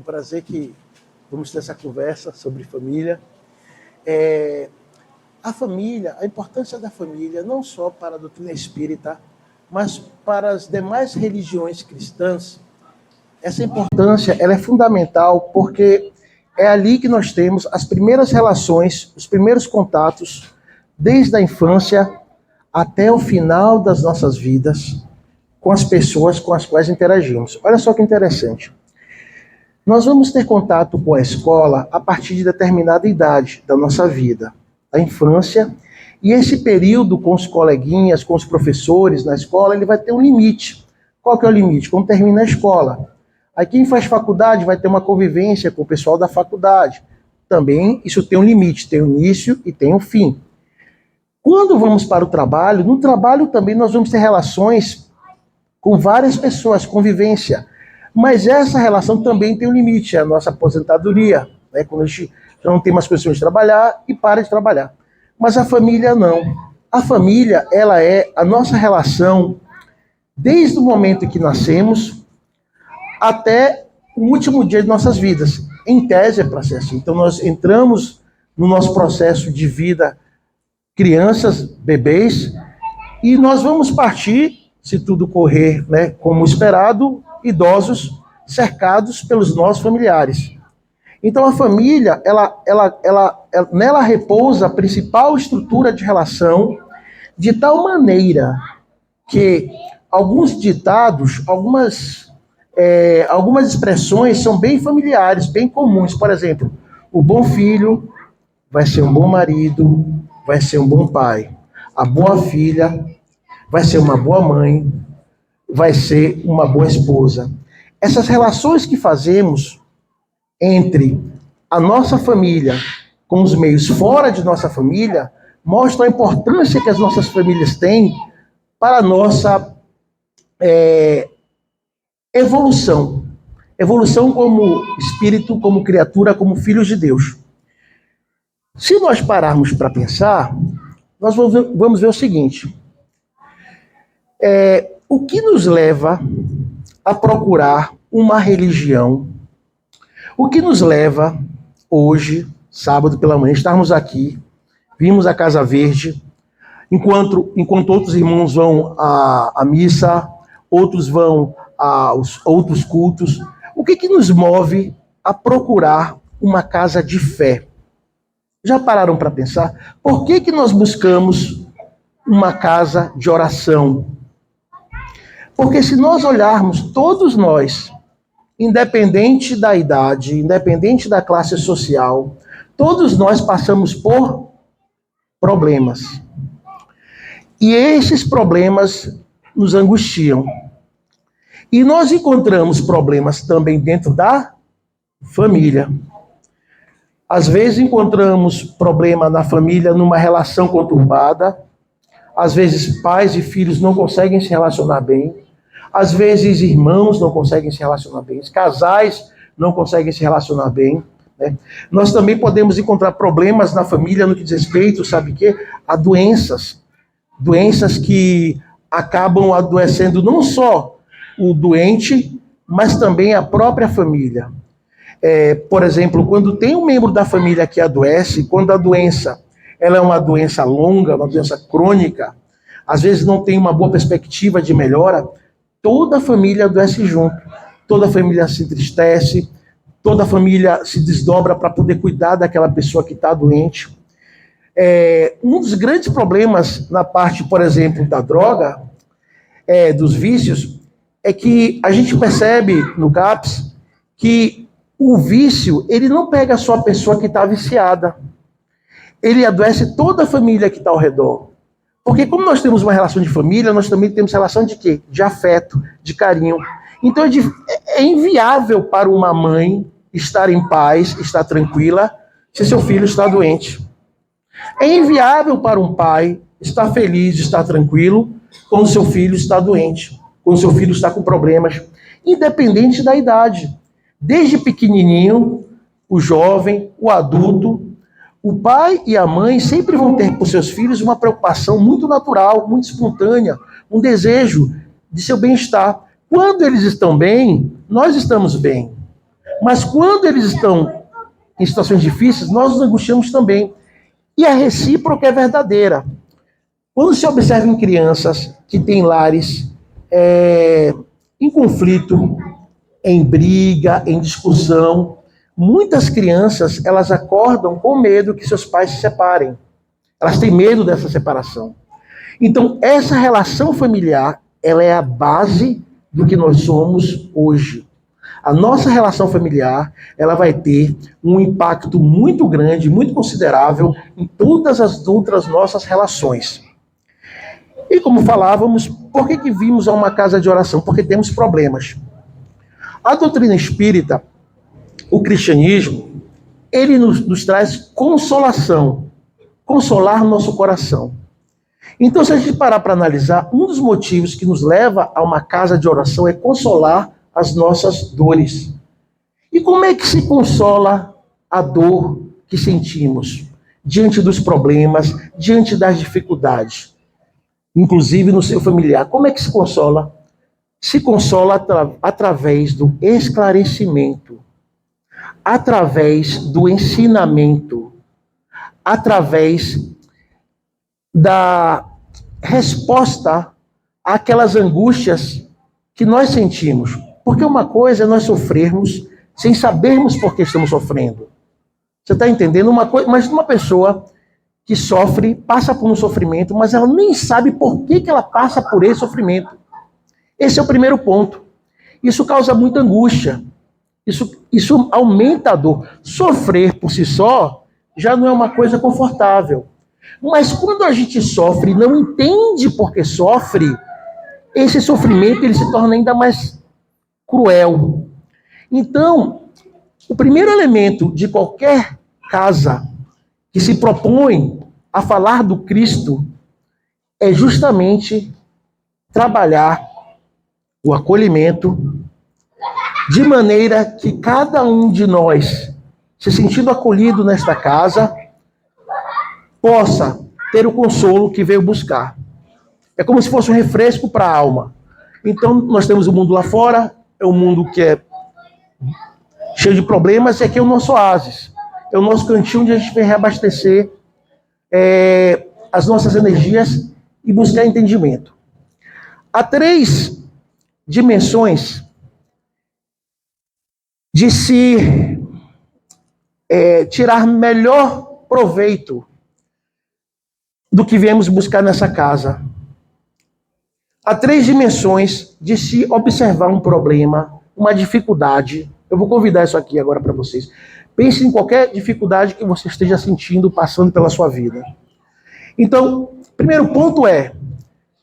prazer que vamos ter essa conversa sobre família. A família, a importância da família, não só para a doutrina espírita, mas para as demais religiões cristãs, essa importância ela é fundamental porque é ali que nós temos as primeiras relações, os primeiros contatos, desde a infância até o final das nossas vidas, com as pessoas com as quais interagimos. Olha só que interessante. Nós vamos ter contato com a escola a partir de determinada idade da nossa vida, a infância, e esse período com os coleguinhas, com os professores na escola, ele vai ter um limite. Qual que é o limite? Quando termina a escola. Aí quem faz faculdade vai ter uma convivência com o pessoal da faculdade. Também isso tem um limite, tem um início e tem um fim. Quando vamos para o trabalho, no trabalho também nós vamos ter relações com várias pessoas, convivência. Mas essa relação também tem um limite, é a nossa aposentadoria, né? Quando a gente já não tem mais condições de trabalhar e para de trabalhar. Mas a família não. A família, ela é a nossa relação desde o momento em que nascemos até o último dia de nossas vidas. Em tese é para ser assim. Então nós entramos no nosso processo de vida, crianças, bebês, e nós vamos partir, se tudo correr, né, como esperado, idosos cercados pelos nossos familiares. Então a família, nela repousa a principal estrutura de relação, de tal maneira que alguns ditados, algumas expressões são bem familiares, bem comuns. Por exemplo, o bom filho vai ser um bom marido, vai ser um bom pai. A boa filha vai ser uma boa mãe, vai ser uma boa esposa. Essas relações que fazemos entre a nossa família com os meios fora de nossa família mostram a importância que as nossas famílias têm para a nossa evolução. Evolução como espírito, como criatura, como filhos de Deus. Se nós pararmos para pensar, nós vamos ver o seguinte. O que nos leva a procurar uma religião? O que nos leva, hoje, sábado pela manhã, estarmos aqui, vimos a Casa Verde, enquanto outros irmãos vão à missa, outros vão aos outros cultos, o que nos move a procurar uma casa de fé? Já pararam para pensar? Por que nós buscamos uma casa de oração? Porque se nós olharmos, todos nós, independente da idade, independente da classe social, todos nós passamos por problemas. E esses problemas nos angustiam. E nós encontramos problemas também dentro da família. Às vezes encontramos problema na família numa relação conturbada. Às vezes pais e filhos não conseguem se relacionar bem. Às vezes irmãos não conseguem se relacionar bem. Casais não conseguem se relacionar bem. Né? Nós também podemos encontrar problemas na família no que diz respeito, sabe o quê? A doenças. Doenças que acabam adoecendo não só o doente, mas também a própria família. Por exemplo, quando tem um membro da família que adoece, quando a doença ela é uma doença longa, uma doença crônica, às vezes não tem uma boa perspectiva de melhora, toda a família adoece junto, toda a família se entristece, toda a família se desdobra para poder cuidar daquela pessoa que está doente. Um dos grandes problemas na parte, por exemplo, da droga, dos vícios, é que a gente percebe no CAPS que o vício, ele não pega só a pessoa que está viciada. Ele adoece toda a família que está ao redor. Porque como nós temos uma relação de família, nós também temos relação de quê? De afeto, de carinho. Então é inviável para uma mãe estar em paz, estar tranquila, se seu filho está doente. É inviável para um pai estar feliz, estar tranquilo, quando seu filho está doente, quando seu filho está com problemas, independente da idade. Desde pequenininho, o jovem, o adulto, o pai e a mãe sempre vão ter por seus filhos uma preocupação muito natural, muito espontânea, um desejo de seu bem-estar. Quando eles estão bem, nós estamos bem. Mas quando eles estão em situações difíceis, nós nos angustiamos também. E a recíproca é verdadeira. Quando se observa em crianças que têm lares em conflito, em briga, em discussão, muitas crianças, elas acordam com medo que seus pais se separem. Elas têm medo dessa separação. Então, essa relação familiar, ela é a base do que nós somos hoje. A nossa relação familiar, ela vai ter um impacto muito grande, muito considerável em todas as outras nossas relações. E como falávamos, por que vimos a uma casa de oração? Porque temos problemas. A doutrina espírita, o cristianismo, ele nos traz consolação, consolar nosso coração. Então, se a gente parar para analisar, um dos motivos que nos leva a uma casa de oração é consolar as nossas dores. E como é que se consola a dor que sentimos diante dos problemas, diante das dificuldades? Inclusive no seu familiar. Como é que se consola? Se consola através do esclarecimento, através do ensinamento, através da resposta àquelas angústias que nós sentimos. Porque uma coisa é nós sofrermos sem sabermos por que estamos sofrendo. Você está entendendo? Mas uma pessoa que sofre, passa por um sofrimento, mas ela nem sabe por que ela passa por esse sofrimento. Esse é o primeiro ponto. Isso causa muita angústia. Isso aumenta a dor. Sofrer por si só já não é uma coisa confortável. Mas quando a gente sofre e não entende por que sofre, esse sofrimento ele se torna ainda mais cruel. Então, o primeiro elemento de qualquer casa que se propõe a falar do Cristo é justamente trabalhar o acolhimento de maneira que cada um de nós, se sentindo acolhido nesta casa, possa ter o consolo que veio buscar. É como se fosse um refresco para a alma. Então, nós temos o mundo lá fora, é um mundo que é cheio de problemas, e aqui é o nosso oásis. É o nosso cantinho onde a gente vem reabastecer as nossas energias e buscar entendimento. Há 3 dimensões de se tirar melhor proveito do que viemos buscar nessa casa. Há 3 dimensões de se observar um problema, uma dificuldade. Eu vou convidar isso aqui agora para vocês. Pense em qualquer dificuldade que você esteja sentindo, passando pela sua vida. Então, primeiro ponto é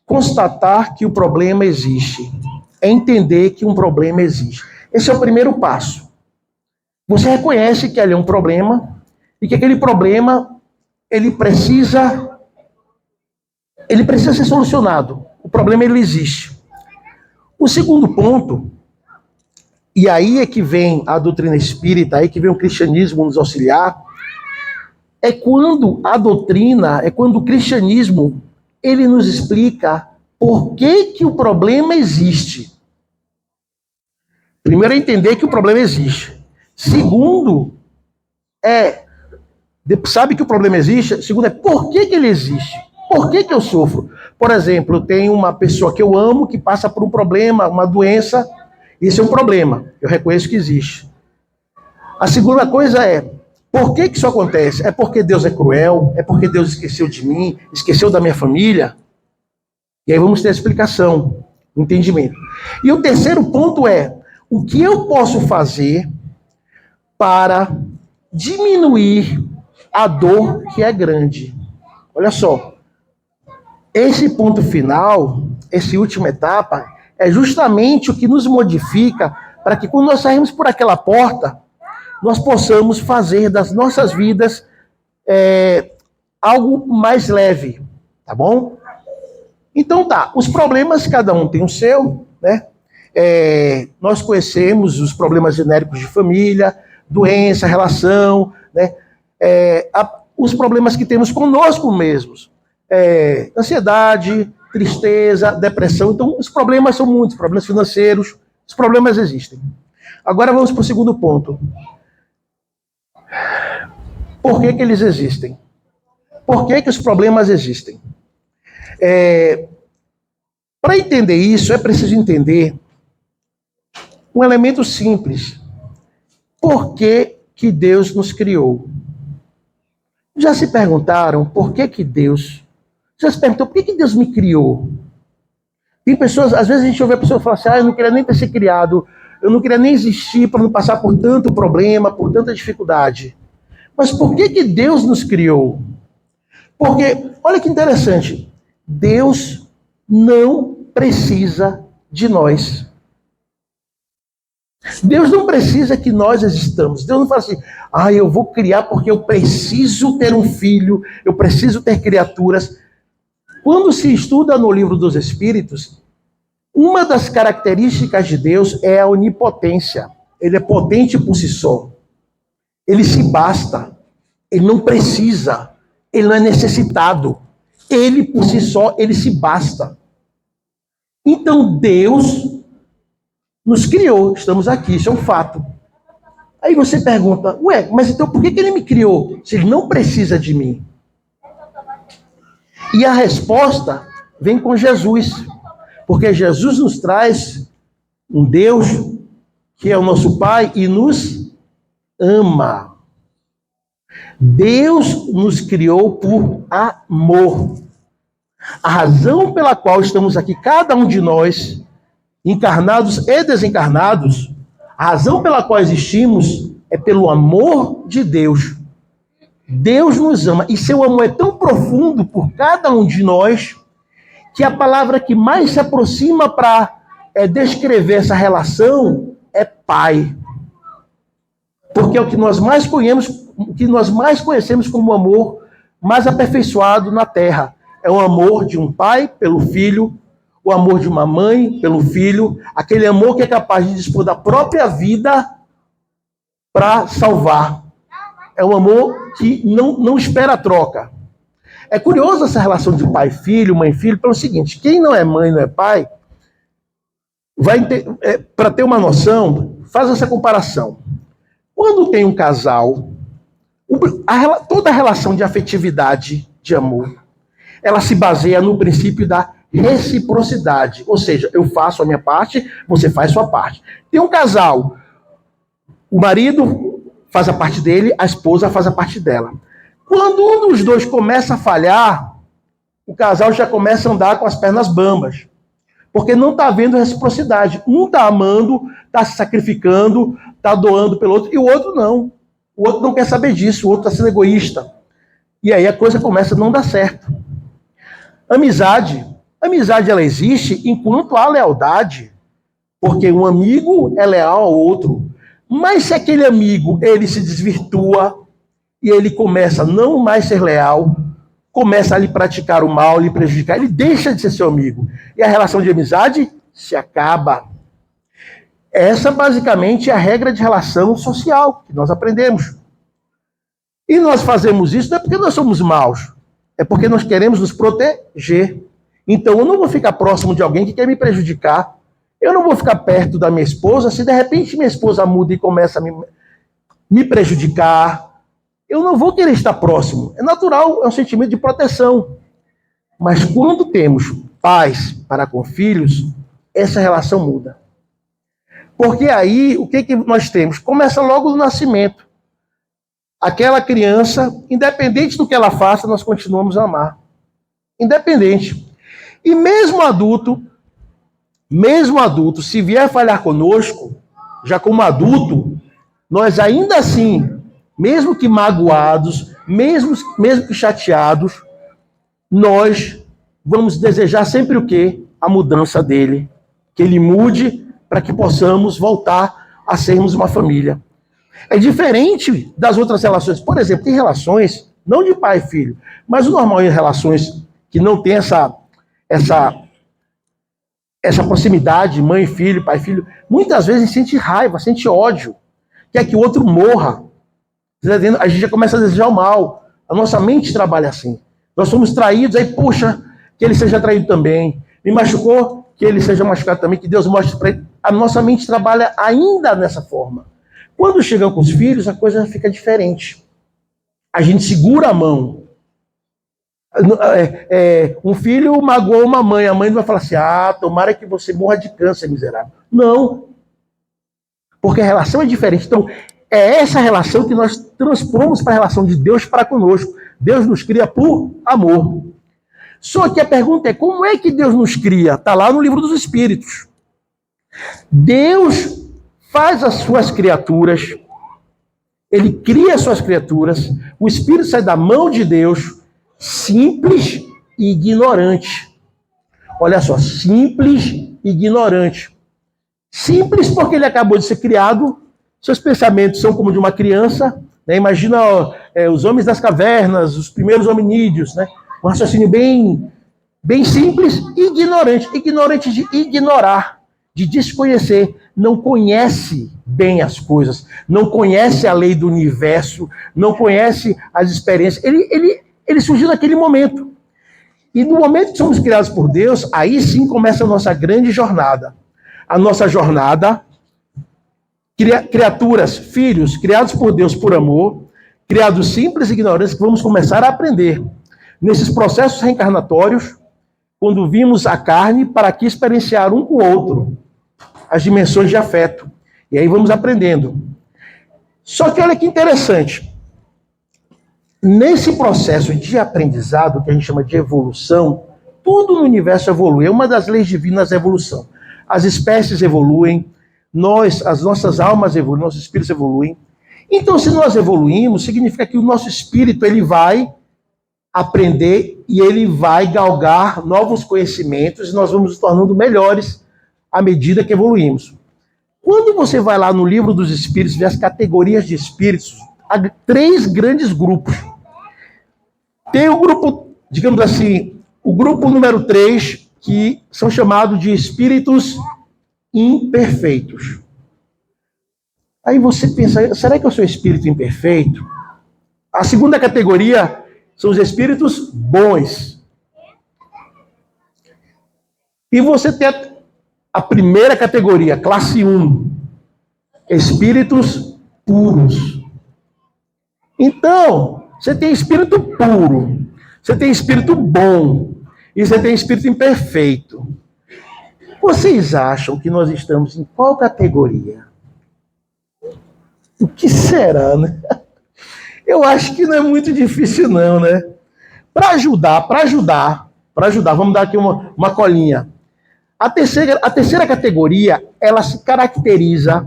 constatar que o problema existe. É entender que um problema existe. Esse é o primeiro passo. Você reconhece que ali é um problema e que aquele problema ele precisa ser solucionado. O problema ele existe. O segundo ponto, e aí é que vem a doutrina espírita, aí que vem o cristianismo nos auxiliar, é quando a doutrina, é quando o cristianismo, ele nos explica por que o problema existe. Primeiro é entender que o problema existe. Segundo, sabe que o problema existe? Segundo é por que ele existe. Por que eu sofro? Por exemplo, eu tenho uma pessoa que eu amo que passa por um problema, uma doença. Isso é um problema. Eu reconheço que existe. A segunda coisa é, por que isso acontece? É porque Deus é cruel? É porque Deus esqueceu de mim? Esqueceu da minha família? E aí vamos ter a explicação, o entendimento. E o terceiro ponto é, o que eu posso fazer para diminuir a dor que é grande? Olha só. Esse ponto final, essa última etapa, é justamente o que nos modifica para que quando nós sairmos por aquela porta, nós possamos fazer das nossas vidas algo mais leve, tá bom? Então tá, os problemas, cada um tem o seu, né? Nós conhecemos os problemas genéricos de família, doença, relação, né? Os problemas que temos conosco mesmos. Ansiedade, tristeza, depressão. Então, os problemas são muitos, problemas financeiros, os problemas existem. Agora vamos para o segundo ponto. Por que eles existem? Por que os problemas existem? Para entender isso, é preciso entender um elemento simples. Por que Deus nos criou? Já se perguntaram por que Deus... Já se perguntou por que Deus me criou? Tem pessoas, às vezes a gente ouve a pessoa falar assim, eu não queria nem ter sido criado, eu não queria nem existir para não passar por tanto problema, por tanta dificuldade. Mas por que Deus nos criou? Porque, olha que interessante, Deus não precisa de nós. Deus não precisa que nós existamos. Deus não fala assim, eu vou criar porque eu preciso ter um filho, eu preciso ter criaturas. Quando se estuda no livro dos Espíritos, uma das características de Deus é a onipotência. Ele é potente por si só. Ele se basta. Ele não precisa. Ele não é necessitado. Ele, por si só, ele se basta. Então, Deus nos criou. Estamos aqui, isso é um fato. Aí você pergunta, mas então por que ele me criou se ele não precisa de mim? E a resposta vem com Jesus. Porque Jesus nos traz um Deus que é o nosso Pai e nos ama. Deus nos criou por amor. A razão pela qual estamos aqui, cada um de nós, encarnados e desencarnados, a razão pela qual existimos é pelo amor de Deus. Deus nos ama. E seu amor é tão profundo por cada um de nós que a palavra que mais se aproxima para descrever essa relação é Pai. Porque é o que nós mais conhecemos como o amor mais aperfeiçoado na Terra. É o amor de um pai pelo filho, o amor de uma mãe pelo filho, aquele amor que é capaz de dispor da própria vida para salvar. É um amor que não espera a troca. É curioso essa relação de pai e filho, mãe e filho, pelo seguinte, quem não é mãe, não é pai, para ter uma noção, faz essa comparação. Quando tem um casal, toda a relação de afetividade, de amor, ela se baseia no princípio da reciprocidade. Ou seja, eu faço a minha parte, você faz a sua parte. Tem um casal, o marido faz a parte dele, a esposa faz a parte dela. Quando um dos dois começa a falhar, o casal já começa a andar com as pernas bambas. Porque não está havendo reciprocidade. Um está amando, está se sacrificando, está doando pelo outro, e o outro não. O outro não quer saber disso, o outro está sendo egoísta. E aí a coisa começa a não dar certo. Amizade ela existe enquanto há lealdade. Porque um amigo é leal ao outro. Mas se aquele amigo ele se desvirtua e ele começa a não mais ser leal, começa a lhe praticar o mal, lhe prejudicar, ele deixa de ser seu amigo. E a relação de amizade se acaba. Essa, basicamente, é a regra de relação social que nós aprendemos. E nós fazemos isso não é porque nós somos maus, é porque nós queremos nos proteger. Então, eu não vou ficar próximo de alguém que quer me prejudicar. Eu não vou ficar perto da minha esposa se, de repente, minha esposa muda e começa a me prejudicar. Eu não vou querer estar próximo. É natural, é um sentimento de proteção. Mas quando temos pais para com filhos, essa relação muda. Porque aí, o que nós temos? Começa logo no nascimento. Aquela criança, independente do que ela faça, nós continuamos a amar. Independente. E mesmo adulto, se vier falhar conosco, já como adulto, nós ainda assim, mesmo que magoados, mesmo que chateados, nós vamos desejar sempre o quê? A mudança dele. Que ele mude para que possamos voltar a sermos uma família. É diferente das outras relações. Por exemplo, tem relações, não de pai e filho, mas o normal em relações que não tem essa proximidade, mãe e filho, pai e filho, muitas vezes a gente sente raiva, sente ódio, quer que o outro morra. A gente já começa a desejar o mal. A nossa mente trabalha assim. Nós somos traídos, aí, puxa, que ele seja traído também. Me machucou, que ele seja machucado também, que Deus mostre para ele. A nossa mente trabalha ainda nessa forma. Quando chegam com os filhos, a coisa fica diferente. A gente segura a mão. Um filho magoou uma mãe, a mãe não vai falar assim, tomara que você morra de câncer, miserável. Não. Porque a relação é diferente. Então, é essa relação que nós transpomos para a relação de Deus para conosco. Deus nos cria por amor. Só que a pergunta é, como é que Deus nos cria? Está lá no livro dos Espíritos. Deus faz as suas criaturas, ele cria as suas criaturas, o Espírito sai da mão de Deus, simples e ignorante. Olha só, simples e ignorante. Simples porque ele acabou de ser criado, seus pensamentos são como de uma criança, né? Imagina os homens das cavernas, os primeiros hominídeos, né? Um raciocínio bem simples e ignorante. Ignorante de ignorar, de desconhecer. Não conhece bem as coisas, não conhece a lei do universo, não conhece as experiências. Ele surgiu naquele momento. E no momento que somos criados por Deus, aí sim começa a nossa grande jornada. A nossa jornada, criaturas, filhos, criados por Deus por amor, criados simples e ignorantes, que vamos começar a aprender. Nesses processos reencarnatórios, quando vimos a carne, para aqui experienciar um com o outro as dimensões de afeto. E aí vamos aprendendo. Só que olha que interessante. Nesse processo de aprendizado, que a gente chama de evolução, tudo no universo evolui. É uma das leis divinas a evolução. As espécies evoluem, as nossas almas evoluem, nossos espíritos evoluem. Então, se nós evoluímos, significa que o nosso espírito ele vai aprender e ele vai galgar novos conhecimentos e nós vamos nos tornando melhores à medida que evoluímos. Quando você vai lá no livro dos espíritos, vê as categorias de espíritos, há 3 grandes grupos. Tem o grupo, digamos assim, o grupo número 3, que são chamados de espíritos imperfeitos. Aí você pensa, será que eu sou espírito imperfeito? A segunda categoria são os espíritos bons. E você tem a primeira categoria, classe 1, espíritos puros. Então, você tem espírito puro, você tem espírito bom e você tem espírito imperfeito. Vocês acham que nós estamos em qual categoria? O que será, né? Eu acho que não é muito difícil não, né? Para ajudar, vamos dar aqui uma colinha. A terceira categoria, ela se caracteriza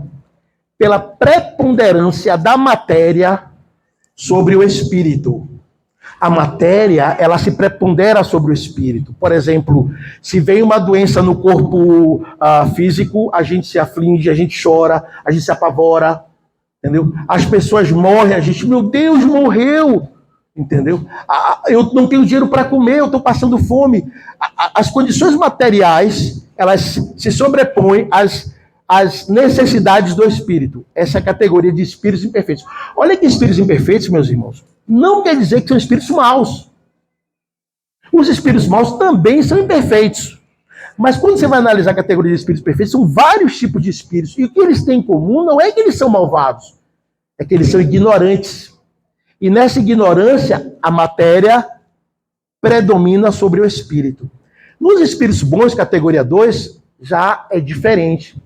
pela preponderância da matéria sobre o espírito. A matéria, ela se prepondera sobre o espírito. Por exemplo, se vem uma doença no corpo físico, a gente se aflige, a gente chora, a gente se apavora, entendeu? As pessoas morrem, a gente, meu Deus, morreu, entendeu? Eu não tenho dinheiro para comer, eu estou passando fome. As condições materiais, elas se sobrepõem às necessidades do espírito. Essa é a categoria de espíritos imperfeitos. Olha que espíritos imperfeitos, meus irmãos, não quer dizer que são espíritos maus. Os espíritos maus também são imperfeitos. Mas quando você vai analisar a categoria de espíritos perfeitos, são vários tipos de espíritos. E o que eles têm em comum não é que eles são malvados, é que eles são ignorantes. E nessa ignorância, a matéria predomina sobre o espírito. Nos espíritos bons, categoria 2, já é diferente.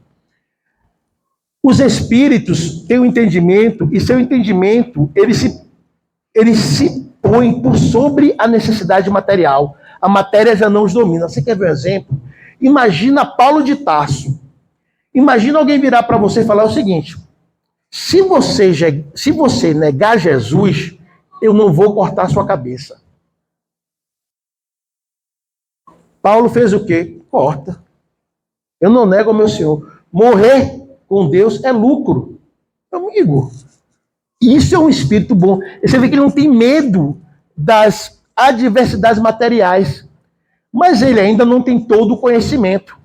Os espíritos têm um entendimento, e seu entendimento, ele se põe por sobre a necessidade material. A matéria já não os domina. Você quer ver um exemplo? Imagina Paulo de Tarso. Imagina alguém virar para você e falar o seguinte: se você negar Jesus, eu não vou cortar a sua cabeça. Paulo fez o quê? Corta. Eu não nego ao meu Senhor. Morrer com Deus é lucro. Amigo, isso é um espírito bom. Você vê que ele não tem medo das adversidades materiais. Mas ele ainda não tem todo o conhecimento.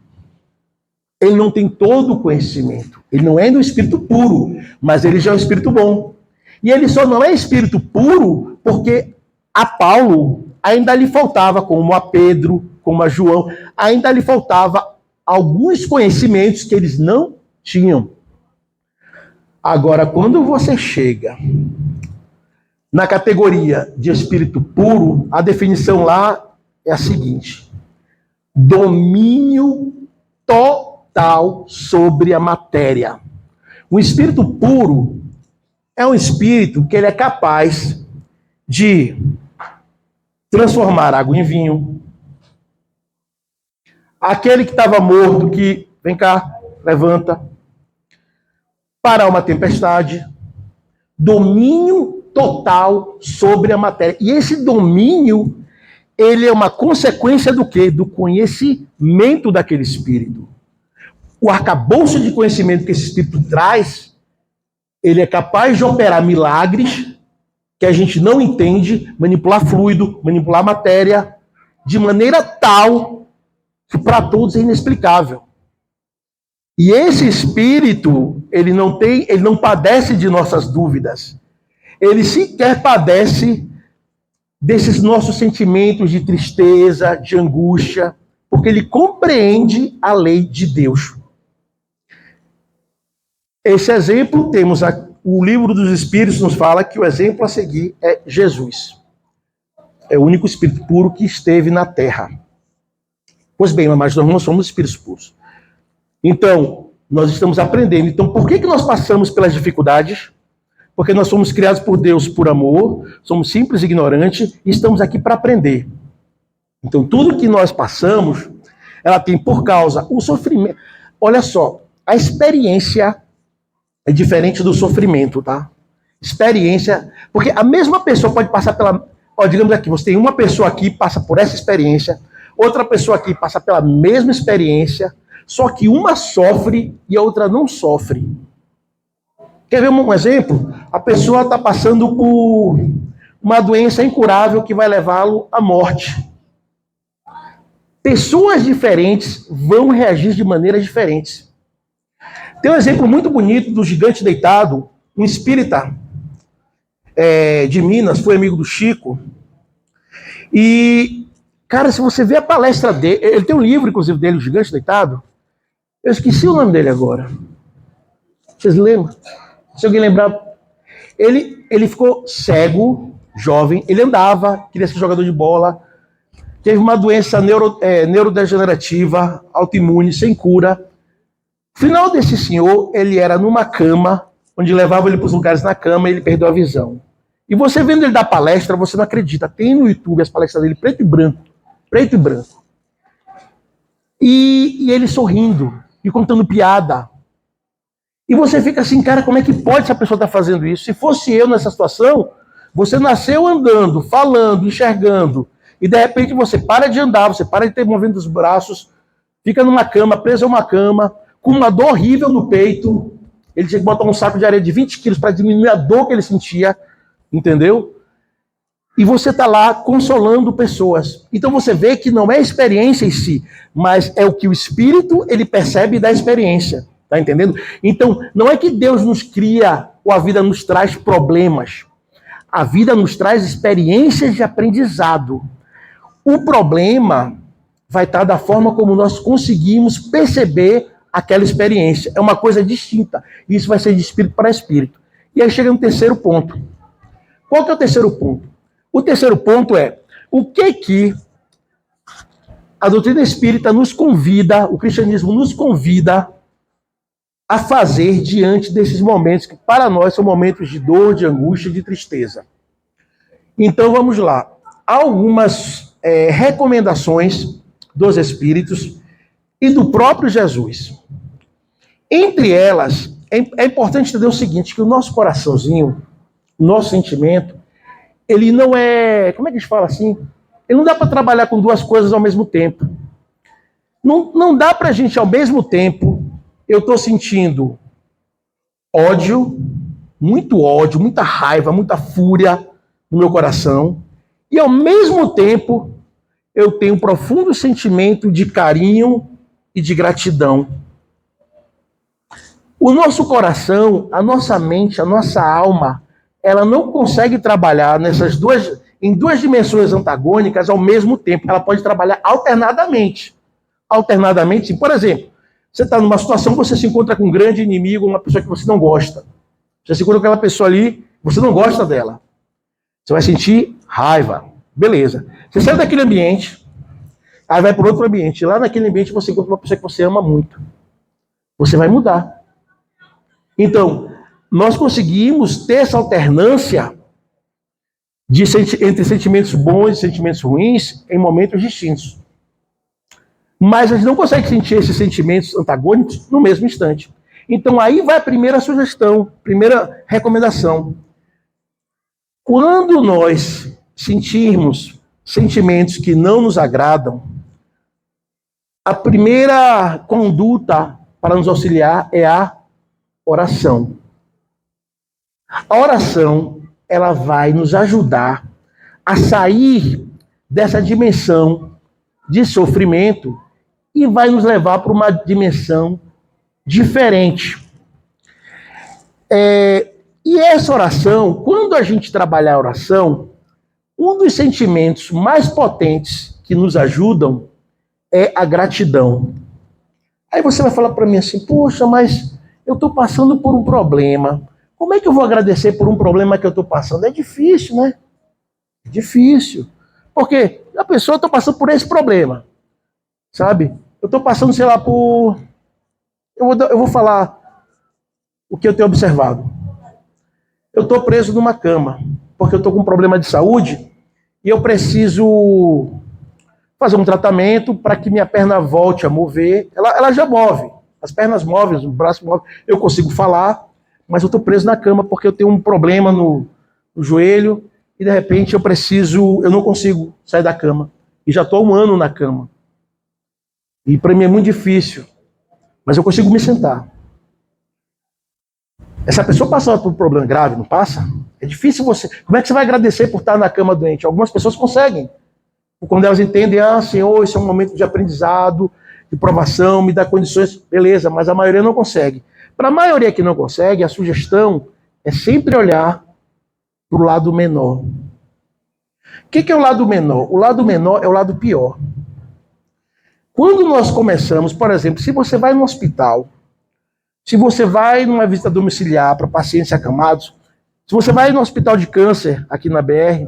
Ele não tem todo o conhecimento. Ele não é do espírito puro, mas ele já é um espírito bom. E ele só não é espírito puro porque a Paulo ainda lhe faltava, como a Pedro, como a João, ainda lhe faltava alguns conhecimentos que eles não tinham. Agora, quando você chega na categoria de espírito puro, a definição lá é a seguinte: domínio total sobre a matéria. O espírito puro é um espírito que ele é capaz de transformar água em vinho. Aquele que estava morto, que, vem cá, levanta. Parar uma tempestade. Domínio total sobre a matéria. E esse domínio, ele é uma consequência do quê? Do conhecimento daquele espírito. O arcabouço de conhecimento que esse espírito traz, ele é capaz de operar milagres que a gente não entende, manipular fluido, manipular matéria, de maneira tal que para todos é inexplicável. E esse espírito, ele não padece de nossas dúvidas. Ele sequer padece desses nossos sentimentos de tristeza, de angústia, porque ele compreende a lei de Deus. Esse exemplo, o livro dos Espíritos nos fala que o exemplo a seguir é Jesus. É o único espírito puro que esteve na Terra. Pois bem, mas nós não somos espíritos puros. Então, nós estamos aprendendo. Então, por que nós passamos pelas dificuldades? Porque nós somos criados por Deus por amor, somos simples e ignorantes e estamos aqui para aprender. Então, tudo que nós passamos, ela tem por causa o sofrimento. Olha só, a experiência é diferente do sofrimento, tá? Experiência, porque a mesma pessoa pode passar pela... Ó, digamos aqui, você tem uma pessoa aqui que passa por essa experiência, outra pessoa aqui passa pela mesma experiência, só que uma sofre e a outra não sofre. Quer ver um exemplo? A pessoa está passando por uma doença incurável que vai levá-lo à morte. Pessoas diferentes vão reagir de maneiras diferentes. Tem um exemplo muito bonito do gigante deitado, um espírita de Minas, foi amigo do Chico. E, cara, se você vê a palestra dele, ele tem um livro, inclusive, dele, O Gigante Deitado. Eu esqueci o nome dele agora. Vocês lembram? Se alguém lembrar. Ele ficou cego, jovem, ele andava, queria ser jogador de bola, teve uma doença neurodegenerativa, autoimune, sem cura. No final desse senhor, ele era numa cama, onde levava ele para os lugares na cama e ele perdeu a visão. E você vendo ele dar palestra, você não acredita. Tem no YouTube as palestras dele preto e branco. Preto e branco. E ele sorrindo e contando piada. E você fica assim, cara, como é que pode essa pessoa estar fazendo isso? Se fosse eu nessa situação, você nasceu andando, falando, enxergando, e de repente você para de andar, você para de ter movimento dos braços, fica numa cama, preso a uma cama, com uma dor horrível no peito. Ele tinha que botar um saco de areia de 20 quilos para diminuir a dor que ele sentia, entendeu? E você está lá consolando pessoas. Então você vê que não é a experiência em si, mas é o que o espírito ele percebe da experiência. Tá entendendo? Então, não é que Deus nos cria ou a vida nos traz problemas. A vida nos traz experiências de aprendizado. O problema vai estar da forma como nós conseguimos perceber aquela experiência. É uma coisa distinta. Isso vai ser de espírito para espírito. E aí chega no terceiro ponto. Qual que é o terceiro ponto? O terceiro ponto é o que a doutrina espírita nos convida, o cristianismo nos convida a fazer diante desses momentos que para nós são momentos de dor, de angústia e de tristeza. Então vamos lá. Há algumas recomendações dos Espíritos e do próprio Jesus. Entre elas, é importante entender o seguinte, que o nosso coraçãozinho, o nosso sentimento, ele não é... Como é que a gente fala assim? Ele não dá para trabalhar com duas coisas ao mesmo tempo. Não dá para a gente, ao mesmo tempo, eu estou sentindo ódio, muita raiva, muita fúria no meu coração, e ao mesmo tempo eu tenho um profundo sentimento de carinho e de gratidão. O nosso coração, a nossa mente, a nossa alma, ela não consegue trabalhar em duas dimensões antagônicas ao mesmo tempo. Ela pode trabalhar alternadamente. alternadamente. Por exemplo, você está numa situação que você se encontra com um grande inimigo, uma pessoa que você não gosta. Você se encontra com aquela pessoa ali, você não gosta dela. Você vai sentir raiva. Beleza. Você sai daquele ambiente, aí vai para outro ambiente. Lá naquele ambiente você encontra uma pessoa que você ama muito. Você vai mudar. Então, nós conseguimos ter essa alternância entre sentimentos bons e sentimentos ruins em momentos distintos. Mas a gente não consegue sentir esses sentimentos antagônicos no mesmo instante. Então aí vai a primeira sugestão, primeira recomendação. Quando nós sentirmos sentimentos que não nos agradam, a primeira conduta para nos auxiliar é a oração. A oração, ela vai nos ajudar a sair dessa dimensão de sofrimento e vai nos levar para uma dimensão diferente. E essa oração, quando a gente trabalhar a oração, um dos sentimentos mais potentes que nos ajudam é a gratidão. Aí você vai falar para mim assim, poxa, mas eu estou passando por um problema. Como é que eu vou agradecer por um problema que eu estou passando? É difícil, né? É difícil. Porque a pessoa está passando por esse problema, sabe? Eu estou passando, sei lá, por... Eu vou falar o que eu tenho observado. Eu estou preso numa cama, porque eu estou com um problema de saúde e eu preciso fazer um tratamento para que minha perna volte a mover. Ela já move, as pernas movem, o braço move, eu consigo falar, mas eu estou preso na cama porque eu tenho um problema no joelho e de repente eu não consigo sair da cama. E já estou há 1 ano na cama. E para mim é muito difícil, mas eu consigo me sentar. Essa pessoa passa por um problema grave, não passa? É difícil você... Como é que você vai agradecer por estar na cama doente? Algumas pessoas conseguem. Quando elas entendem, Senhor, isso é um momento de aprendizado, de provação, me dá condições, beleza, mas a maioria não consegue. Para a maioria que não consegue, a sugestão é sempre olhar para o lado menor. O que é o lado menor? O lado menor é o lado pior. Quando nós começamos, por exemplo, se você vai no hospital, se você vai numa visita domiciliar para pacientes acamados, se você vai no hospital de câncer aqui na BR,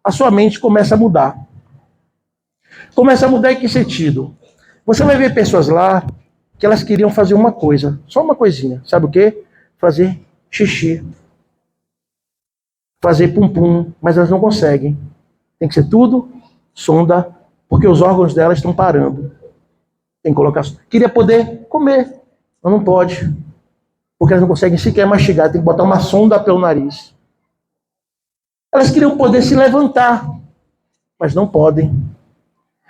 a sua mente começa a mudar. Começa a mudar em que sentido? Você vai ver pessoas lá que elas queriam fazer uma coisa, só uma coisinha. Sabe o quê? Fazer xixi. Fazer pum-pum, mas elas não conseguem. Tem que ser tudo sonda, porque os órgãos delas estão parando. Tem que colocar... Queria poder comer, mas não pode. Porque elas não conseguem sequer mastigar, tem que botar uma sonda pelo nariz. Elas queriam poder se levantar, mas não podem.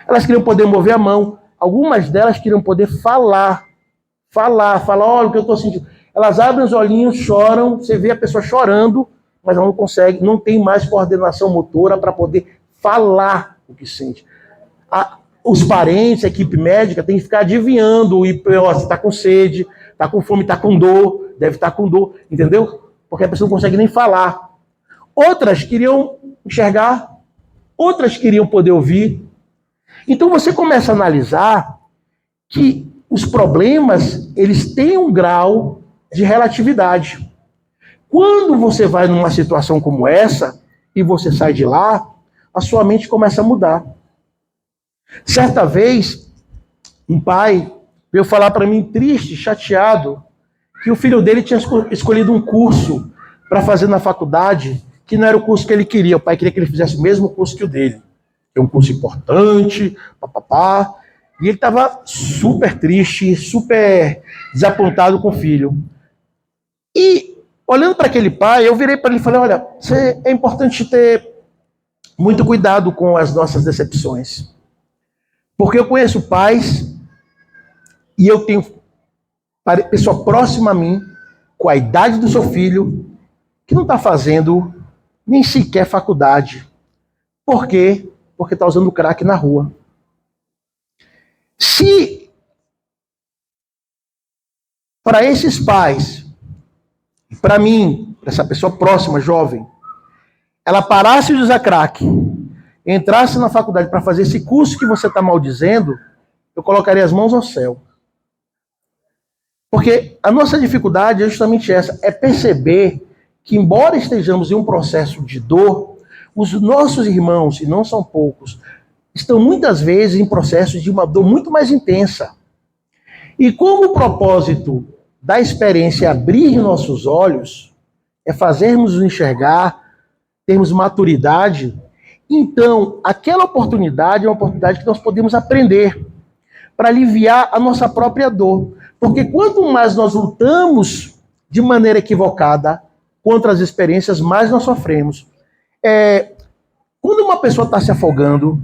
Elas queriam poder mover a mão. Algumas delas queriam poder falar, olha o que eu estou sentindo. Elas abrem os olhinhos, choram, você vê a pessoa chorando, mas ela não consegue, não tem mais coordenação motora para poder falar o que sente. Os parentes, a equipe médica, tem que ficar adivinhando, se está com sede, está com fome, está com dor, deve estar com dor, entendeu? Porque a pessoa não consegue nem falar. Outras queriam enxergar, outras queriam poder ouvir. Então você começa a analisar que os problemas, eles têm um grau de relatividade. Quando você vai numa situação como essa, e você sai de lá, a sua mente começa a mudar. Certa vez, um pai veio falar para mim, triste, chateado, que o filho dele tinha escolhido um curso para fazer na faculdade, que não era o curso que ele queria. O pai queria que ele fizesse o mesmo curso que o dele. É um curso importante, papapá. E ele estava super triste, super desapontado com o filho. E, olhando para aquele pai, eu virei para ele e falei, olha, é importante ter muito cuidado com as nossas decepções. Porque eu conheço pais e eu tenho pessoa próxima a mim, com a idade do seu filho, que não está fazendo nem sequer faculdade. Por quê? Porque está usando crack na rua. Se para esses pais, para mim, para essa pessoa próxima, jovem, ela parasse de usar crack, entrasse na faculdade para fazer esse curso que você está maldizendo, eu colocaria as mãos ao céu. Porque a nossa dificuldade é justamente essa, é perceber que, embora estejamos em um processo de dor, os nossos irmãos, e não são poucos, estão muitas vezes em processos de uma dor muito mais intensa. E como o propósito da experiência é abrir nossos olhos, é fazermos nos enxergar, termos maturidade, então aquela oportunidade é uma oportunidade que nós podemos aprender para aliviar a nossa própria dor. Porque quanto mais nós lutamos de maneira equivocada contra as experiências, mais nós sofremos. Quando uma pessoa está se afogando,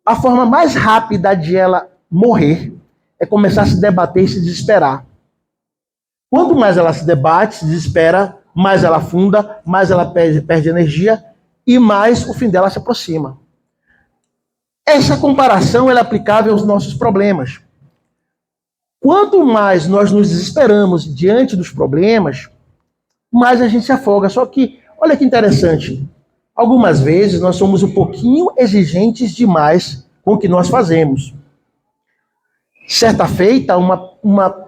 a forma mais rápida de ela morrer é começar a se debater e se desesperar. Quanto mais ela se debate, se desespera, mais ela afunda, mais ela perde energia e mais o fim dela se aproxima. Essa comparação é aplicável aos nossos problemas. Quanto mais nós nos desesperamos diante dos problemas, mais a gente se afoga. Só que, olha que interessante, algumas vezes nós somos um pouquinho exigentes demais com o que nós fazemos. Certa feita, uma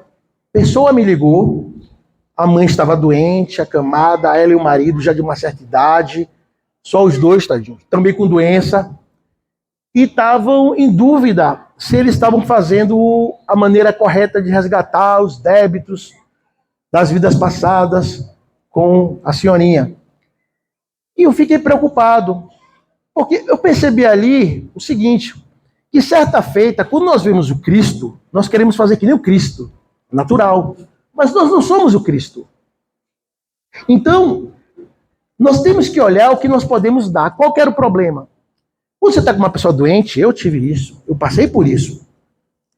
pessoa me ligou, a mãe estava doente, acamada, ela e o marido já de uma certa idade, só os dois, tadinho, também com doença, e estavam em dúvida se eles estavam fazendo a maneira correta de resgatar os débitos das vidas passadas com a senhorinha. E eu fiquei preocupado, porque eu percebi ali o seguinte, que certa feita, quando nós vemos o Cristo, nós queremos fazer que nem o Cristo, natural, mas nós não somos o Cristo. Então, nós temos que olhar o que nós podemos dar. Qual que era o problema? Quando você está com uma pessoa doente, eu tive isso, eu passei por isso,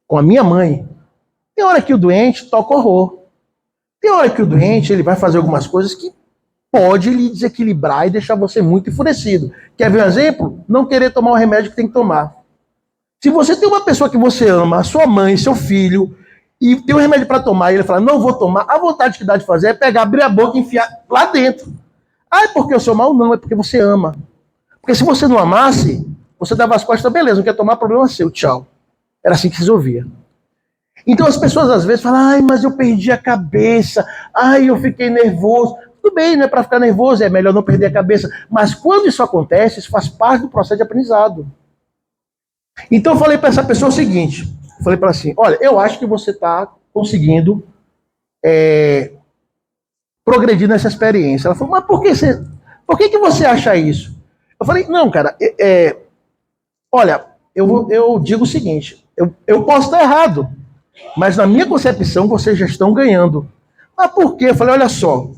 com a minha mãe. Tem hora que o doente toca horror. Tem hora que o doente ele vai fazer algumas coisas que pode lhe desequilibrar e deixar você muito enfurecido. Quer ver um exemplo? Não querer tomar o remédio que tem que tomar. Se você tem uma pessoa que você ama, a sua mãe, seu filho, e tem um remédio para tomar, e ele fala, não vou tomar, a vontade que dá de fazer é pegar, abrir a boca e enfiar lá dentro. Ah, é porque eu sou mal? Não, é porque você ama. Porque se você não amasse, você dava as costas, beleza, não quer tomar, problema seu, tchau. Era assim que se resolvia. Então as pessoas às vezes falam, ai, mas eu perdi a cabeça, ai, eu fiquei nervoso. Tudo bem, não é para ficar nervoso, é melhor não perder a cabeça. Mas quando isso acontece, isso faz parte do processo de aprendizado. Então eu falei para essa pessoa o seguinte, falei para ela assim, olha, eu acho que você está conseguindo progredir nessa experiência. Ela falou, mas por que você acha isso? Eu falei, não, cara, olha, eu digo o seguinte, eu posso estar errado, mas na minha concepção vocês já estão ganhando. Mas por quê? Eu falei, olha só,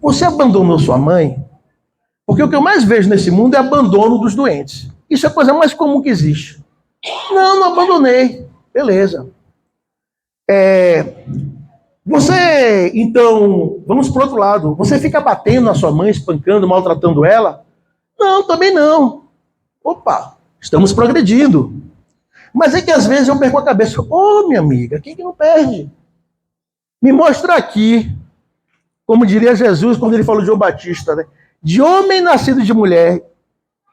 você abandonou sua mãe, porque o que eu mais vejo nesse mundo é abandono dos doentes. Isso é a coisa mais comum que existe. Não abandonei. Beleza. Você, então, vamos para o outro lado. Você fica batendo na sua mãe, espancando, maltratando ela? Não, também não. Opa, estamos progredindo. Mas é que às vezes eu perco a cabeça. Ô, minha amiga, quem que não perde? Me mostra aqui, como diria Jesus quando ele falou de João Batista, né? De homem nascido de mulher,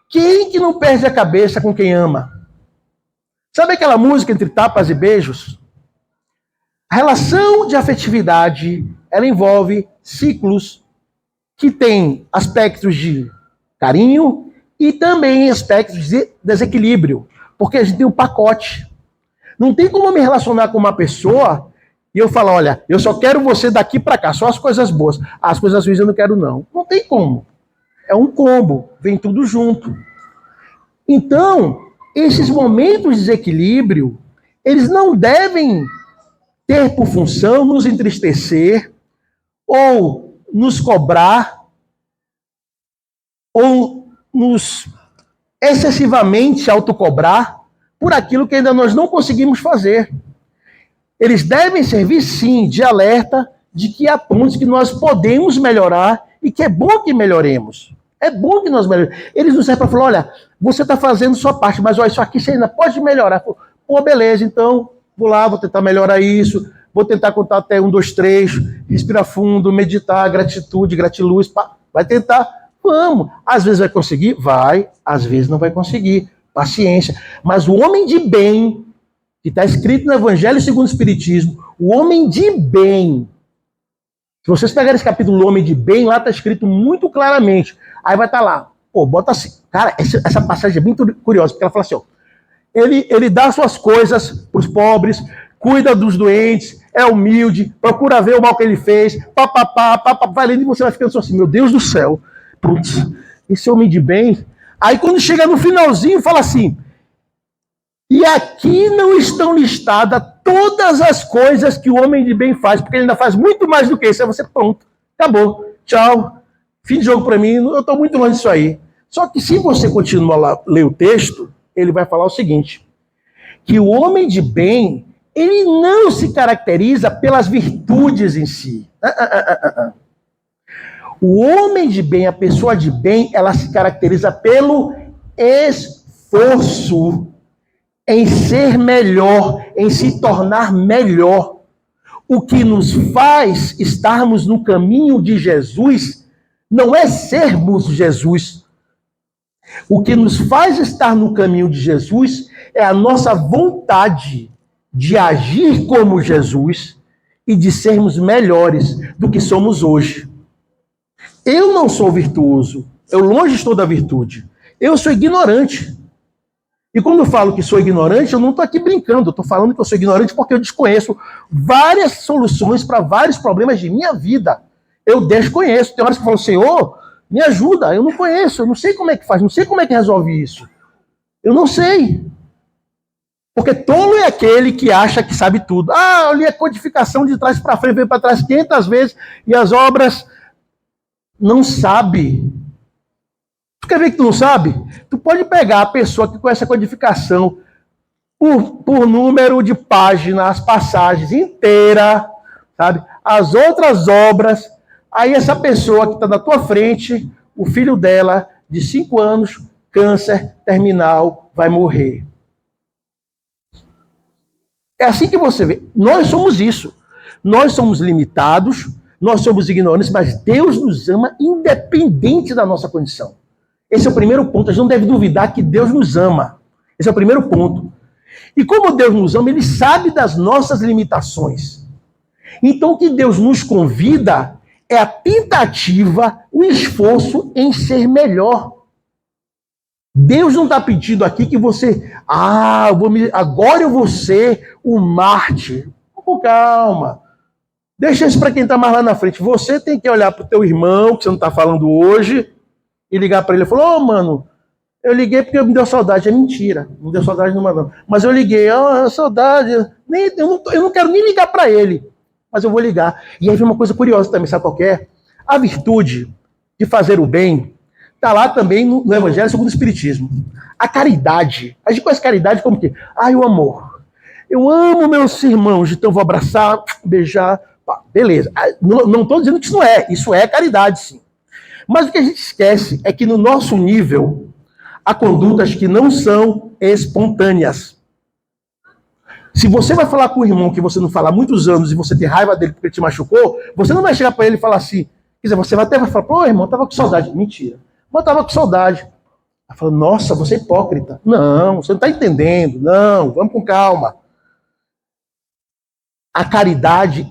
quem que não perde a cabeça com quem ama? Sabe aquela música Entre Tapas e Beijos? A relação de afetividade, ela envolve ciclos que têm aspectos de carinho e também aspectos de desequilíbrio, porque a gente tem um pacote. Não tem como eu me relacionar com uma pessoa e eu falar, olha, eu só quero você daqui para cá, só as coisas boas. As coisas ruins eu não quero não. Não tem como. É um combo, vem tudo junto. Então, esses momentos de desequilíbrio, eles não devem ter por função nos entristecer, ou nos cobrar, ou nos excessivamente autocobrar por aquilo que ainda nós não conseguimos fazer. Eles devem servir, sim, de alerta de que há pontos que nós podemos melhorar e que é bom que melhoremos. É bom que nós melhoremos. Eles não servem para falar, olha, você está fazendo sua parte, mas olha, isso aqui você ainda pode melhorar. Pô, beleza, então vou lá, vou tentar melhorar isso, vou tentar contar até 1, 2, 3, respirar fundo, meditar, gratitude, gratiluz, vai tentar, vamos. Às vezes vai conseguir? Vai, às vezes não vai conseguir, paciência. Mas o homem de bem, que está escrito no Evangelho segundo o Espiritismo, o homem de bem. Se vocês pegarem esse capítulo Homem de Bem, lá está escrito muito claramente. Aí vai estar lá. Pô, bota assim. Cara, essa passagem é bem curiosa, porque ela fala assim, ó, ele dá suas coisas para os pobres, cuida dos doentes, é humilde, procura ver o mal que ele fez, vai lendo e você vai ficando só assim, meu Deus do céu, putz, esse homem de bem. Aí quando chega no finalzinho, fala assim, e aqui não estão listadas todas as coisas que o homem de bem faz, porque ele ainda faz muito mais do que isso. Aí você, pronto, acabou, tchau, fim de jogo para mim, eu estou muito longe disso aí. Só que se você continuar a ler o texto, ele vai falar o seguinte, que o homem de bem, ele não se caracteriza pelas virtudes em si. O homem de bem, a pessoa de bem, ela se caracteriza pelo esforço em ser melhor, em se tornar melhor. O que nos faz estarmos no caminho de Jesus não é sermos Jesus. O que nos faz estar no caminho de Jesus é a nossa vontade de agir como Jesus e de sermos melhores do que somos hoje. Eu não sou virtuoso, eu longe estou da virtude. Eu sou ignorante. E quando eu falo que sou ignorante, eu não estou aqui brincando, eu estou falando que eu sou ignorante porque eu desconheço várias soluções para vários problemas de minha vida. Eu desconheço. Tem horas que eu falo, Senhor, me ajuda, eu não conheço, eu não sei como é que faz, não sei como é que resolve isso. Eu não sei. Porque tolo é aquele que acha que sabe tudo. Ah, eu li a codificação de trás para frente, veio para trás 500 vezes e as obras não sabe. Tu quer ver que tu não sabe? Tu pode pegar a pessoa que conhece a codificação por número de páginas, as passagens inteiras, sabe? As outras obras. Aí essa pessoa que está na tua frente, o filho dela, de 5 anos, câncer terminal, vai morrer. É assim que você vê. Nós somos isso. Nós somos limitados, nós somos ignorantes, mas Deus nos ama independente da nossa condição. Esse é o primeiro ponto. A gente não deve duvidar que Deus nos ama. Esse é o primeiro ponto. E como Deus nos ama, Ele sabe das nossas limitações. Então o que Deus nos convida é a tentativa, o esforço em ser melhor. Deus não está pedindo aqui que você, agora eu vou ser o mártir. Com calma. Deixa isso para quem está mais lá na frente. Você tem que olhar para o teu irmão, que você não está falando hoje, e ligar para ele e falar, mano, eu liguei porque me deu saudade. É mentira, não deu saudade nenhuma não. Mas eu liguei, saudade, eu não quero nem ligar para ele, mas eu vou ligar. E aí vem uma coisa curiosa também, sabe qual que é? A virtude de fazer o bem está lá também no Evangelho segundo o Espiritismo. A caridade. A gente conhece caridade como que? O amor. Eu amo meus irmãos, então vou abraçar, beijar. Beleza. Não estou dizendo que isso não é. Isso é caridade, sim. Mas o que a gente esquece é que no nosso nível há condutas que não são espontâneas. Se você vai falar com o irmão que você não fala há muitos anos e você tem raiva dele porque ele te machucou, você não vai chegar para ele e falar assim, quer dizer, você vai até falar, pô, irmão, tava com saudade. Mentira. Mas tava com saudade. Ela fala, nossa, você é hipócrita. Não, você não está entendendo. Não, vamos com calma. A caridade,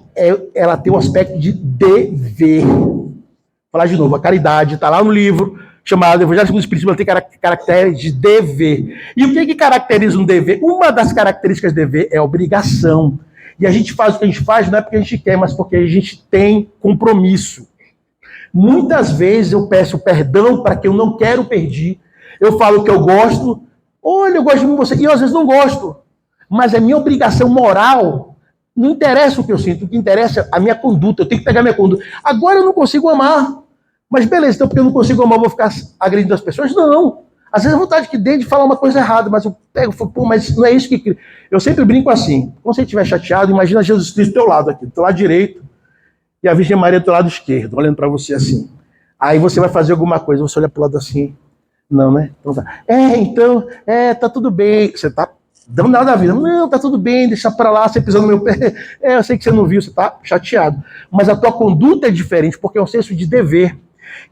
ela tem um aspecto de dever. Vou falar de novo, a caridade está lá no livro, chamado Evangelho segundo o Espiritismo, ela tem caracteres de dever. E o que caracteriza um dever? Uma das características de dever é obrigação. E a gente faz o que a gente faz não é porque a gente quer, mas porque a gente tem compromisso. Muitas vezes eu peço perdão para que eu não quero perder. Eu falo que eu gosto, olha, eu gosto de você, e eu às vezes não gosto. Mas é minha obrigação moral. Não interessa o que eu sinto, o que interessa é a minha conduta. Eu tenho que pegar minha conduta. Agora eu não consigo amar. Mas beleza, então porque eu não consigo amar, eu vou ficar agredindo as pessoas? Não. Às vezes a vontade que dei de falar uma coisa errada, mas eu pego e falo, pô, mas não é isso que... Eu sempre brinco assim. Quando você estiver chateado, imagina Jesus Cristo do teu lado aqui, do teu lado direito, e a Virgem Maria do teu lado esquerdo, olhando para você assim. Aí você vai fazer alguma coisa, você olha pro lado assim. Não, né? Então, tá tudo bem. Você tá dando nada da vida. Não, tá tudo bem, deixa pra lá, você pisando no meu pé. Eu sei que você não viu, você tá chateado. Mas a tua conduta é diferente, porque é um senso de dever.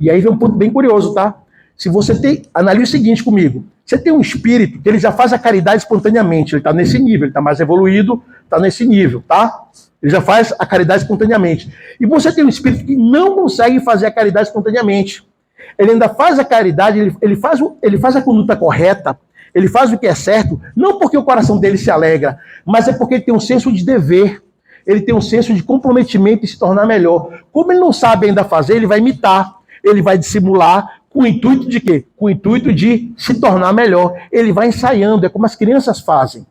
E aí vem um ponto bem curioso, tá? Se você tem, analise o seguinte comigo. Você tem um espírito que ele já faz a caridade espontaneamente, ele está nesse nível, ele está mais evoluído, está nesse nível, tá? Ele já faz a caridade espontaneamente. E você tem um espírito que não consegue fazer a caridade espontaneamente. Ele ainda faz a caridade, ele faz a conduta correta, ele faz o que é certo, não porque o coração dele se alegra, mas é porque ele tem um senso de dever, ele tem um senso de comprometimento e se tornar melhor. Como ele não sabe ainda fazer, ele vai imitar, ele vai dissimular, com o intuito de quê? Com o intuito de se tornar melhor. Ele vai ensaiando, é como as crianças fazem.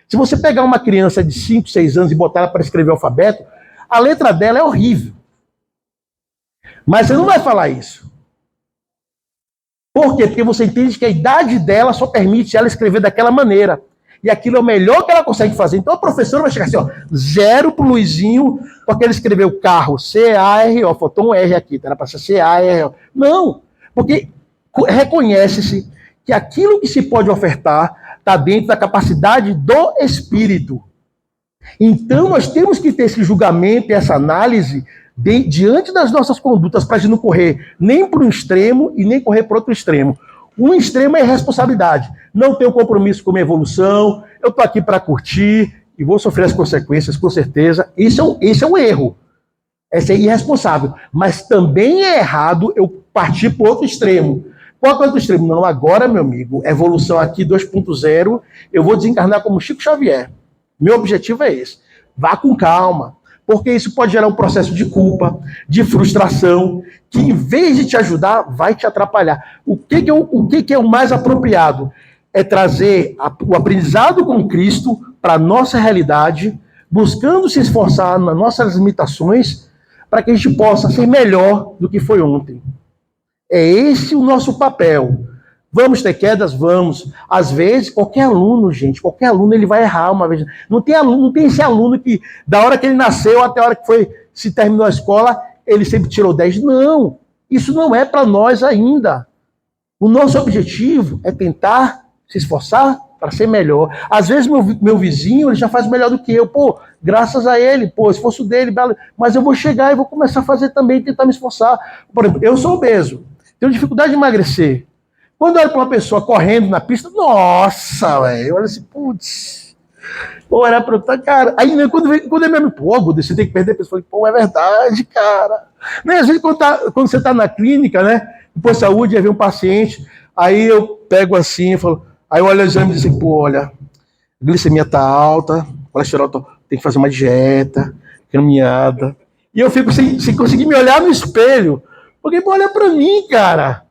Se você pegar uma criança de 5, 6 anos e botar ela para escrever o alfabeto, a letra dela é horrível. Mas você não vai falar isso. Por quê? Porque você entende que a idade dela só permite ela escrever daquela maneira. E aquilo é o melhor que ela consegue fazer. Então a professora vai chegar assim, ó, 0 pro Luizinho, porque ele escreveu carro, C-A-R-O, faltou um R aqui, era para ser C-A-R-O. Não, porque reconhece-se que aquilo que se pode ofertar está dentro da capacidade do espírito. Então nós temos que ter esse julgamento e essa análise diante das nossas condutas, para a gente não correr nem para um extremo e nem correr para outro extremo. Um extremo é irresponsabilidade. Não tenho compromisso com a minha evolução, eu estou aqui para curtir e vou sofrer as consequências, com certeza. Esse é um erro. Esse é irresponsável. Mas também é errado eu partir para outro extremo. Qual é o outro extremo? Não, agora, meu amigo, evolução aqui 2.0, eu vou desencarnar como Chico Xavier. Meu objetivo é esse. Vá com calma. Porque isso pode gerar um processo de culpa, de frustração, que em vez de te ajudar, vai te atrapalhar. O que é o mais apropriado? É trazer o aprendizado com Cristo para a nossa realidade, buscando se esforçar nas nossas limitações, para que a gente possa ser melhor do que foi ontem. É esse o nosso papel. Vamos ter quedas? Vamos. Às vezes, qualquer aluno, ele vai errar uma vez. Não tem esse aluno que, da hora que ele nasceu até a hora que se terminou a escola, ele sempre tirou 10. Não. Isso não é para nós ainda. O nosso objetivo é tentar se esforçar para ser melhor. Às vezes, meu vizinho, ele já faz melhor do que eu. Pô, graças a ele, esforço dele, mas eu vou chegar e vou começar a fazer também, tentar me esforçar. Por exemplo, eu sou obeso, tenho dificuldade de emagrecer. Quando eu olho para uma pessoa correndo na pista, nossa, velho, eu olho assim, putz, pô, era pra eu cara. Aí quando é mesmo, pô, Guda, você tem que perder peso, eu falei, pô, é verdade, cara. Né? Às vezes quando você tá na clínica, né, depois de saúde, aí vem um paciente, aí eu pego assim, eu falo, aí eu olho o exame e digo assim, pô, olha, a glicemia tá alta, colesterol tem que fazer uma dieta, caminhada. E eu fico sem conseguir me olhar no espelho, porque, pô, olha pra mim, cara.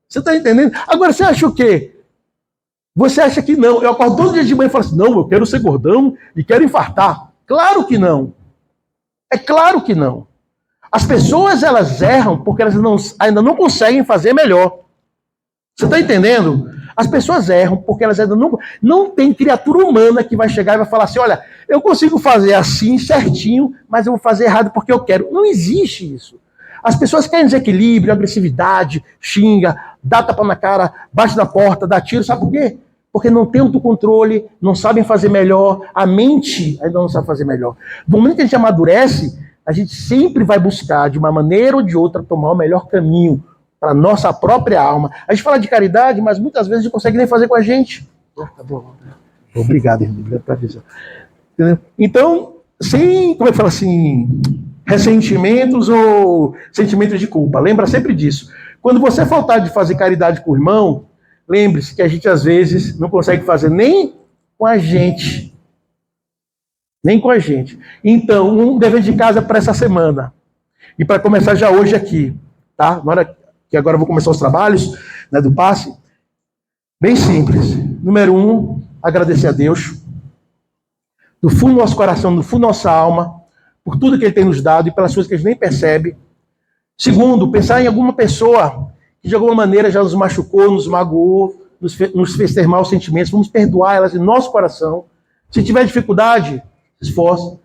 Você está entendendo? Agora, você acha o quê? Você acha que não. Eu acordo todo dia de manhã e falo assim, não, eu quero ser gordão e quero infartar. Claro que não. É claro que não. As pessoas, elas erram porque elas ainda não conseguem fazer melhor. Você está entendendo? As pessoas erram porque elas ainda não tem criatura humana que vai chegar e vai falar assim, olha, eu consigo fazer assim, certinho, mas eu vou fazer errado porque eu quero. Não existe isso. As pessoas querem desequilíbrio, agressividade, xinga, dá tapa na cara, bate na porta, dá tiro. Sabe por quê? Porque não tem autocontrole, não sabem fazer melhor, a mente ainda não sabe fazer melhor. No momento que a gente amadurece, a gente sempre vai buscar, de uma maneira ou de outra, tomar o melhor caminho para a nossa própria alma. A gente fala de caridade, mas muitas vezes a gente não consegue nem fazer com a gente. Tá bom. Obrigado, irmão. Obrigado por avisar. Então, sem, como é que fala assim, ressentimentos ou sentimentos de culpa. Lembra sempre disso. Quando você faltar de fazer caridade com o irmão, lembre-se que a gente às vezes não consegue fazer nem com a gente. Nem com a gente. Então, um dever de casa para essa semana. E para começar já hoje aqui, tá? Na hora que agora eu vou começar os trabalhos, né, do passe. Bem simples. Número 1, agradecer a Deus. Do fundo do nosso coração, do fundo da nossa alma, por tudo que Ele tem nos dado e pelas coisas que a gente nem percebe. Segundo, pensar em alguma pessoa que de alguma maneira já nos machucou, nos magoou, nos fez ter maus sentimentos. Vamos perdoar elas em nosso coração. Se tiver dificuldade, esforce.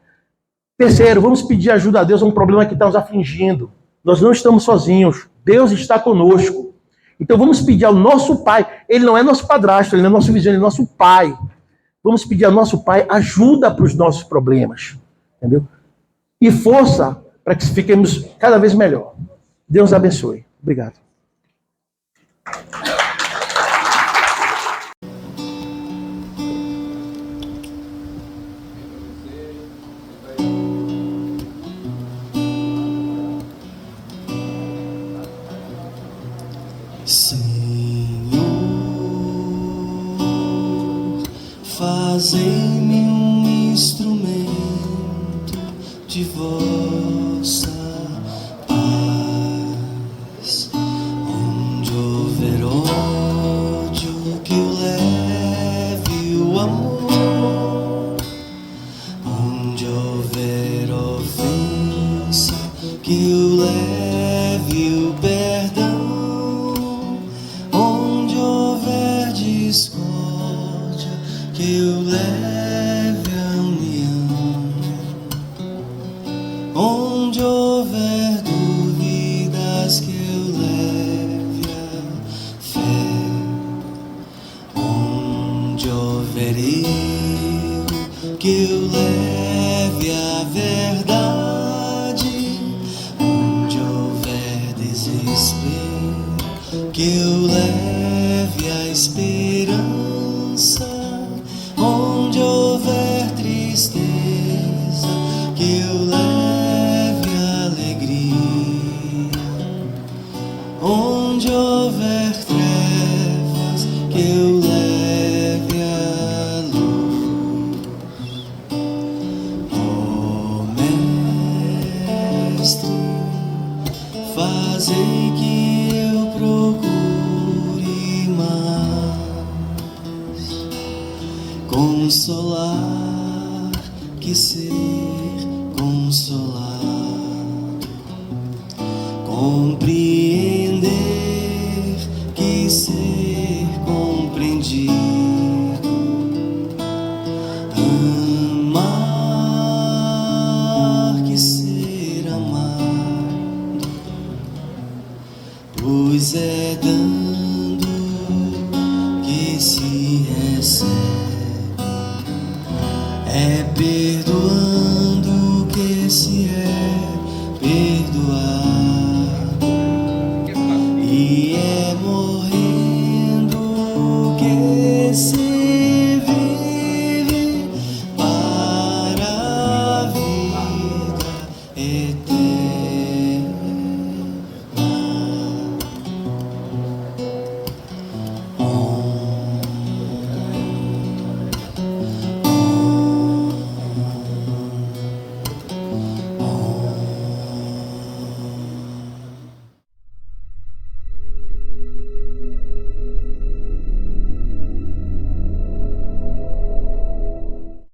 Terceiro, vamos pedir ajuda a Deus a um problema que está nos afligindo. Nós não estamos sozinhos. Deus está conosco. Então vamos pedir ao nosso Pai. Ele não é nosso padrasto, ele não é nosso vizinho, ele é nosso Pai. Vamos pedir ao nosso Pai ajuda para os nossos problemas. Entendeu? E força para que fiquemos cada vez melhor. Deus abençoe. Obrigado. Fazei-me um instrumento de vossa paz. Onde houver ódio, que eu leve o amor. Onde houver ofensa, que eu leve o perdão. Onde houver discórdia, que eu leve a união. Onde houver dúvidas, que eu leve a fé. Onde houver erro, que eu leve a verdade. Onde houver desespero, que eu leve a esperança. Onde houver tristeza, que eu leve a alegria. Onde houver trevas, que eu leve a luz. Ó Mestre, fazei que eu procure mais consolar que ser consolado, compreender que ser compreendido, amar que ser amado, pois é dando que se recebe, é perdoar